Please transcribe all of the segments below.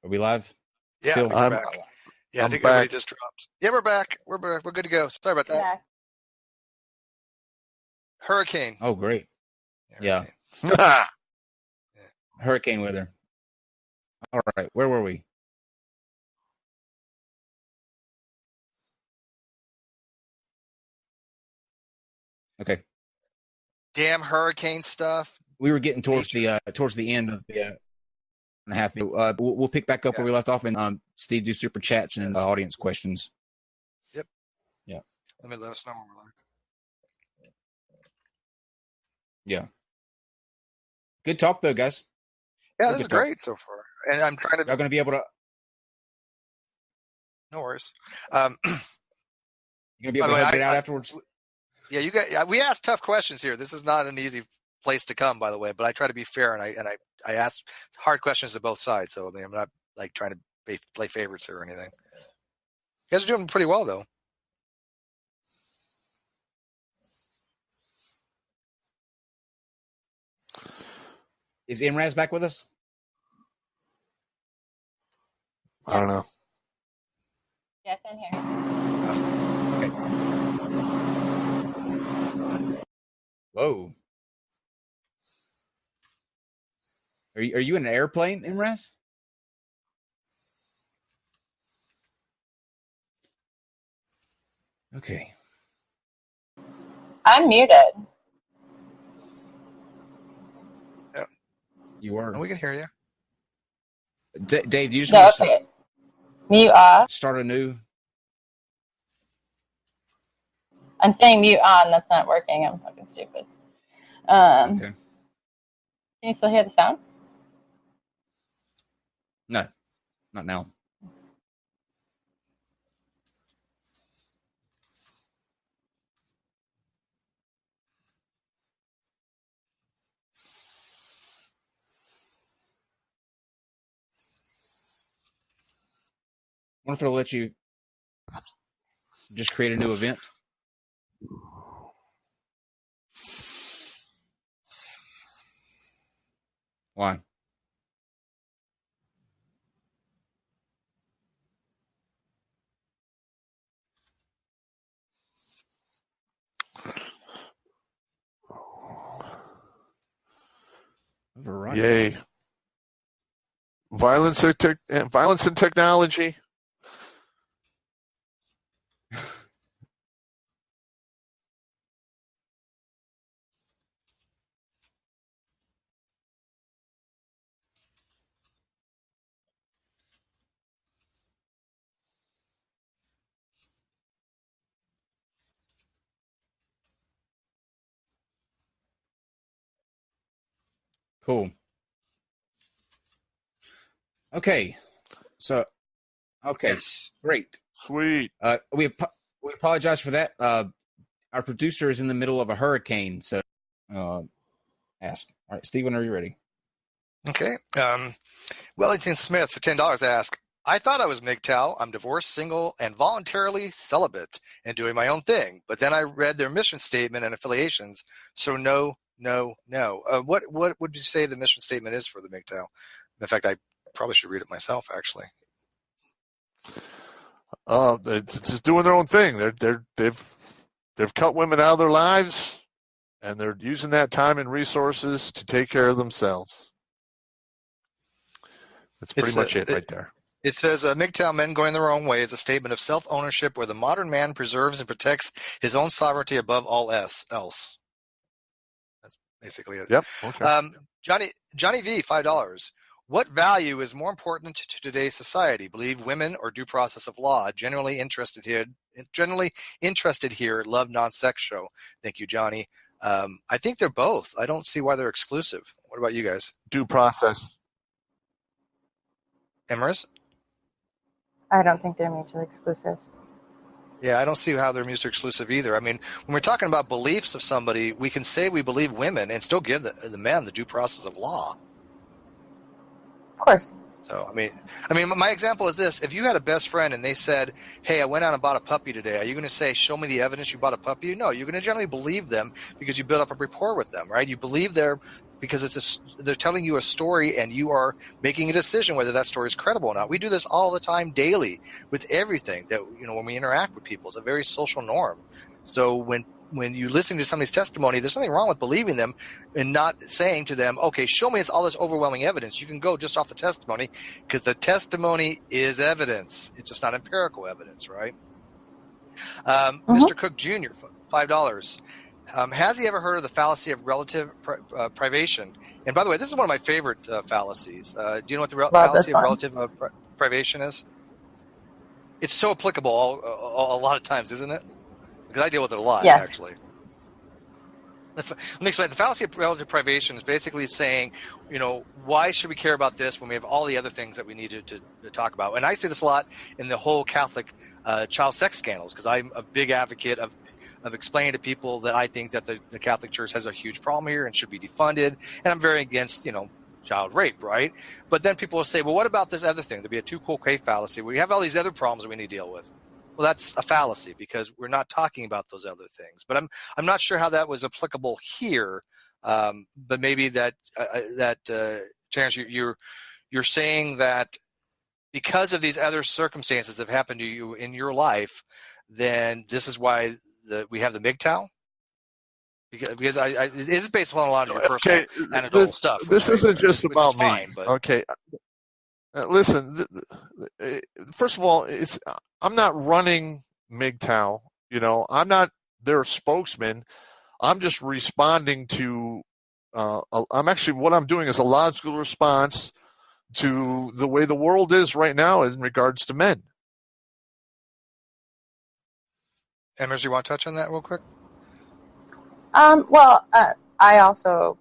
Are we live? Yeah, Still? we're back. Yeah, I think everybody just dropped. Yeah, we're back. We're good to go. Sorry about that. Yeah. Hurricane. Oh, great. Yeah. Hurricane. Hurricane weather. All right. Where were we? Okay. Damn hurricane stuff. We were getting towards the end of the and a half. We'll pick back up where we left off, and Steve, do super chats and audience questions. Yep. Yeah. Let us know when we're live. Yeah. Good talk, though, guys. Yeah, this is great so far. And I'm trying to. Y'all going to be able to. No worries. You're going to be able to help it out afterwards? Yeah, you got. We asked tough questions here. This is not an easy place to come, by the way. But I try to be fair, and I ask hard questions to both sides. So I mean, I'm not like trying to play favorites here or anything. You guys are doing pretty well, though. Is Emrazz back with us? I don't know. Yes, I'm here. Okay. Whoa. Are you in an airplane, Emrazz? Okay. I'm muted. Yeah. You are. And we can hear you. Dave, do you just want to mute off? Start anew? I'm saying mute on. That's not working. I'm fucking stupid. Okay. Can you still hear the sound? No, not now. I wonder if it'll let you just create a new event. Why? Yay. Violence and technology. Cool. Okay. So, okay. Yes. Great. Sweet. We apologize for that. Our producer is in the middle of a hurricane, so ask. All right, Stephen, are you ready? Okay. Wellington Smith for $10 asked, I thought I was MGTOW. I'm divorced, single, and voluntarily celibate and doing my own thing. But then I read their mission statement and affiliations. So no. What would you say the mission statement is for the MGTOW? In fact, I probably should read it myself, actually. It's just doing their own thing. They've cut women out of their lives, and they're using that time and resources to take care of themselves. That's pretty much it right there. It says, MGTOW men going their own way is a statement of self-ownership where the modern man preserves and protects his own sovereignty above all else. That's basically it. Yep. Okay. Johnny V, $5. What value is more important to today's society? Believe women or due process of law? Generally interested here. Love non-sex show. Thank you, Johnny. I think they're both. I don't see why they're exclusive. What about you guys? Due process. Emrazz? I don't think they're mutually exclusive. Yeah, I don't see how they're mutually exclusive either. I mean, when we're talking about beliefs of somebody, we can say we believe women and still give the man the due process of law. Of course. So, I mean, my example is this. If you had a best friend and they said, hey, I went out and bought a puppy today, are you going to say, show me the evidence you bought a puppy? No, you're going to generally believe them because you build up a rapport with them, right? You believe their because they're telling you a story and you are making a decision whether that story is credible or not. We do this all the time, daily, with everything that, when we interact with people. It's a very social norm. So when you listen to somebody's testimony, there's nothing wrong with believing them and not saying to them, okay, show me all this overwhelming evidence. You can go just off the testimony, because the testimony is evidence. It's just not empirical evidence, right? Mr. Cook Jr., $5. Has he ever heard of the fallacy of relative privation? And by the way, this is one of my favorite fallacies. Do you know what the fallacy of relative privation is? It's so applicable a lot of times, isn't it? Because I deal with it a lot, actually. Let me explain. The fallacy of relative privation is basically saying, why should we care about this when we have all the other things that we need to talk about? And I say this a lot in the whole Catholic child sex scandals, because I'm a big advocate of explaining to people that I think that the Catholic Church has a huge problem here and should be defunded. And I'm very against, child rape, right? But then people will say, well, what about this other thing? There'll be a too cool fallacy. We have all these other problems that we need to deal with. Well, that's a fallacy, because we're not talking about those other things. But I'm not sure how that was applicable here. But maybe that Terrance, you're saying that because of these other circumstances that have happened to you in your life, then this is why we have the MGTOW? Because it is based upon a lot of your personal anecdotal stuff. This isn't just about me. Fine, but. Okay. Listen, first of all, I'm not running MGTOW. I'm not their spokesman. I'm just responding to. What I'm doing is a logical response to the way the world is right now in regards to men. Emrazz, do you want to touch on that real quick? Well, I also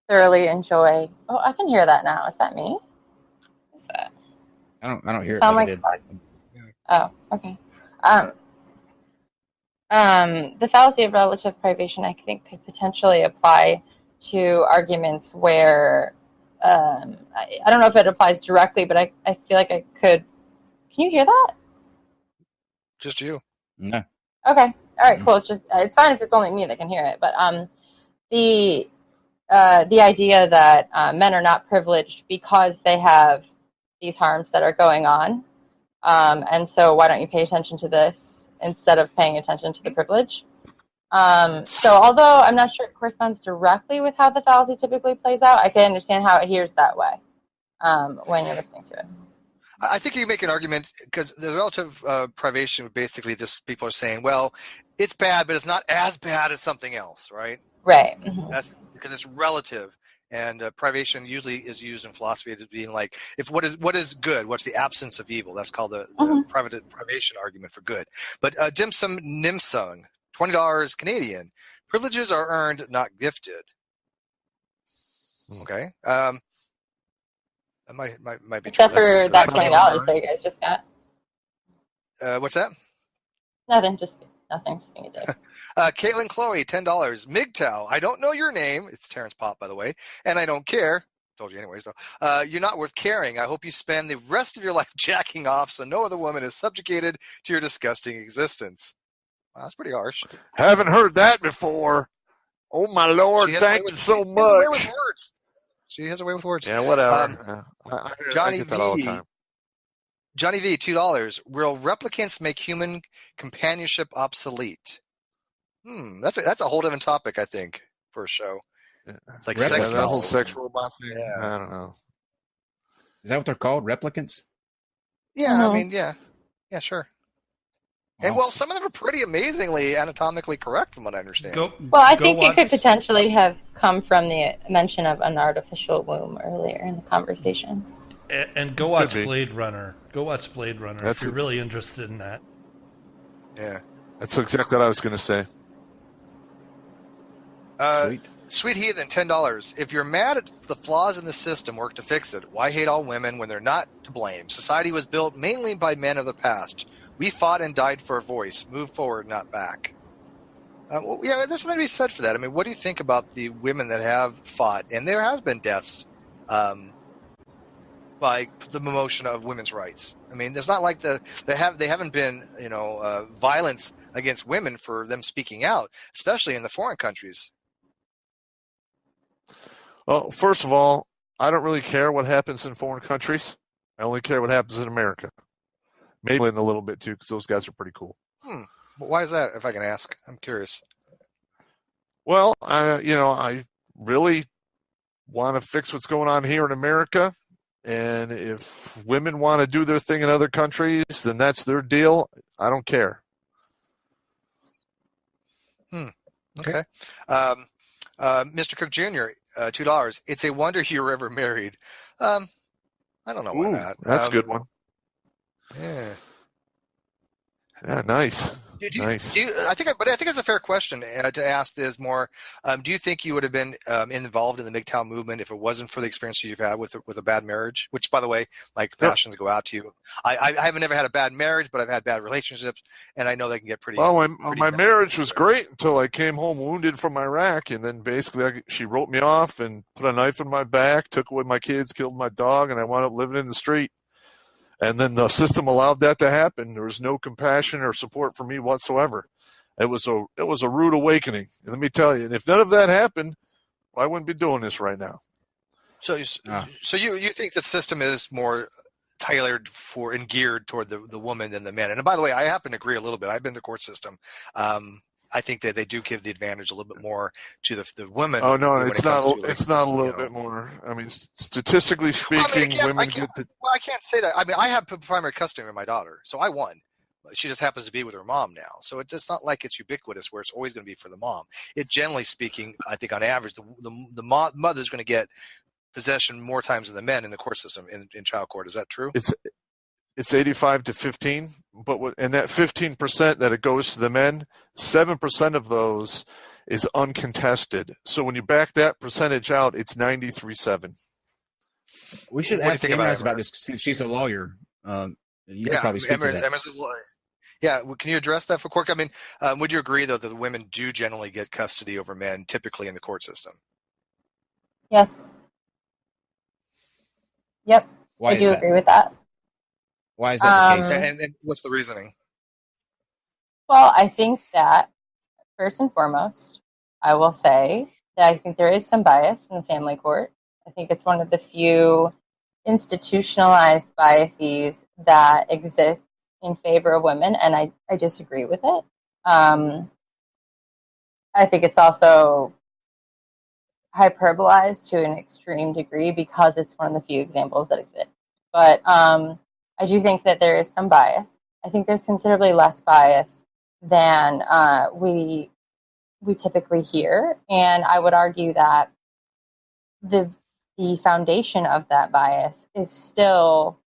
thoroughly enjoy. Oh, I can hear that now. Is that me? What's that? I don't hear Sound it. Oh, okay. The fallacy of relative privation, I think, could potentially apply to arguments where I don't know if it applies directly, but I feel like I could. Can you hear that? Just you. No. Okay. All right. Cool. It's fine if it's only me that can hear it. But the idea that men are not privileged because they have these harms that are going on, and so why don't you pay attention to this instead of paying attention to the privilege? So although I'm not sure it corresponds directly with how the fallacy typically plays out, I can understand how it hears that way when you're listening to it. I think you make an argument, because the relative privation, basically just people are saying, well, it's bad, but it's not as bad as something else, right? Right. Mm-hmm. That's because it's relative. And privation usually is used in philosophy as being like, if what is good, what's the absence of evil? That's called the privation argument for good. But Dim Sum Nim Sung, $20 Canadian. Privileges are earned, not gifted. Okay. That might be Except true. for that $20 that you guys just got. What's that? Nothing. Just being a dick. Caitlin Chloe, $10. MGTOW. I don't know your name. It's Terrance Popp, by the way, and I don't care. Told you anyways, though. You're not worth caring. I hope you spend the rest of your life jacking off so no other woman is subjugated to your disgusting existence. Wow, that's pretty harsh. Haven't heard that before. Oh, my Lord. Thank you so much. She has a way with words. Yeah, whatever. I get that all the time. Johnny V, $2. Will replicants make human companionship obsolete? That's a whole different topic, I think, for a show. It's like sex. That whole sex robot thing. Yeah. I don't know. Is that what they're called? Replicants? Yeah, I mean, yeah, sure. And well, some of them are pretty amazingly anatomically correct, from what I understand. I think it could potentially have come from the mention of an artificial womb earlier in the conversation. And go watch Blade Runner. Go watch Blade Runner if you're really interested in that. Yeah. That's exactly what I was going to say. Sweet Heathen, $10. If you're mad at the flaws in the system, work to fix it. Why hate all women when they're not to blame? Society was built mainly by men of the past. We fought and died for a voice. Move forward, not back. There's something to be said for that. I mean, what do you think about the women that have fought? And there has been deaths by the promotion of women's rights. I mean, there's not like they haven't been violence against women for them speaking out, especially in the foreign countries. Well, first of all, I don't really care what happens in foreign countries. I only care what happens in America. Maybe in a little bit too, because those guys are pretty cool. Why is that, if I can ask? I'm curious. Well, I really want to fix what's going on here in America. And if women want to do their thing in other countries, then that's their deal. I don't care. Okay. Mr. Cook Jr., $2. It's a wonder you were ever married. I don't know why that. That's a good one. Yeah. Yeah, nice. Nice. I think it's a fair question to ask. Is more, do you think you would have been involved in the MGTOW movement if it wasn't for the experiences you've had with a bad marriage? Which, by the way, my compassions go out to you. I haven't ever had a bad marriage, but I've had bad relationships, and I know they can get pretty. Well, my marriage was great until I came home wounded from Iraq, and then basically she wrote me off and put a knife in my back, took away my kids, killed my dog, and I wound up living in the street. And then the system allowed that to happen. There was no compassion or support for me whatsoever. It was a rude awakening. And let me tell you, and if none of that happened, I wouldn't be doing this right now. So you think the system is more tailored for and geared toward the woman than the men? And by the way, I happen to agree a little bit. I've been in the court system. I think that they do give the advantage a little bit more to the women. Oh no, it's not a little bit more. I mean, statistically speaking, women get the. Well, I can't say that. I mean, I have primary custody of my daughter, so I won. She just happens to be with her mom now, so it's not like it's ubiquitous where it's always going to be for the mom. It generally speaking, I think on average, the mother's going to get possession more times than the men in the court system in child court. Is that true? It's 85 to 15, and that 15% that it goes to the men, 7% of those is uncontested. So when you back that percentage out, it's 93-7. We should ask Emrazz about this since she's a lawyer. You could probably speak to that. Emrazz is a lawyer. Yeah, can you address that for court? I mean, would you agree though that the women do generally get custody over men, typically in the court system? Yes. Yep. Why I do agree with that. Why is that the case? And what's the reasoning? Well, I think that first and foremost, I will say that I think there is some bias in the family court. I think it's one of the few institutionalized biases that exist in favor of women, and I disagree with it. I think it's also hyperbolized to an extreme degree because it's one of the few examples that exist. But I do think that there is some bias. I think there's considerably less bias than we typically hear, and I would argue that the foundation of that bias is still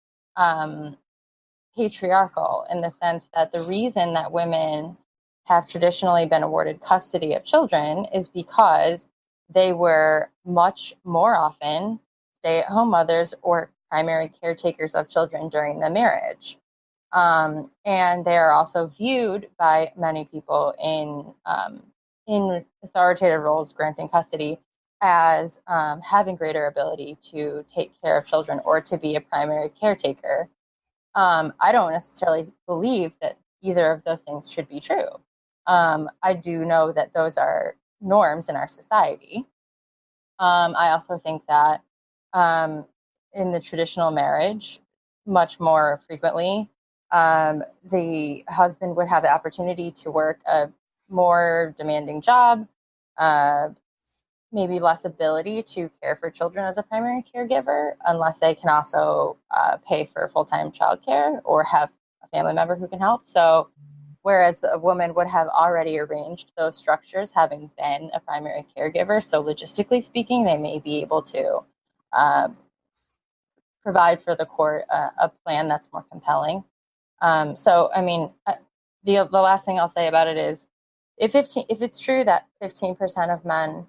patriarchal in the sense that the reason that women have traditionally been awarded custody of children is because they were much more often stay-at-home mothers or primary caretakers of children during the marriage. And they are also viewed by many people in authoritative roles granting custody as having greater ability to take care of children or to be a primary caretaker. I don't necessarily believe that either of those things should be true. I do know that those are norms in our society. I also think that in the traditional marriage, much more frequently, the husband would have the opportunity to work a more demanding job, maybe less ability to care for children as a primary caregiver, unless they can also pay for full-time childcare or have a family member who can help. So whereas a woman would have already arranged those structures having been a primary caregiver, so logistically speaking, they may be able to provide for the court a plan that's more compelling. So, I mean, the last thing I'll say about it is, if it's true that 15% of men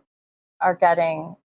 are getting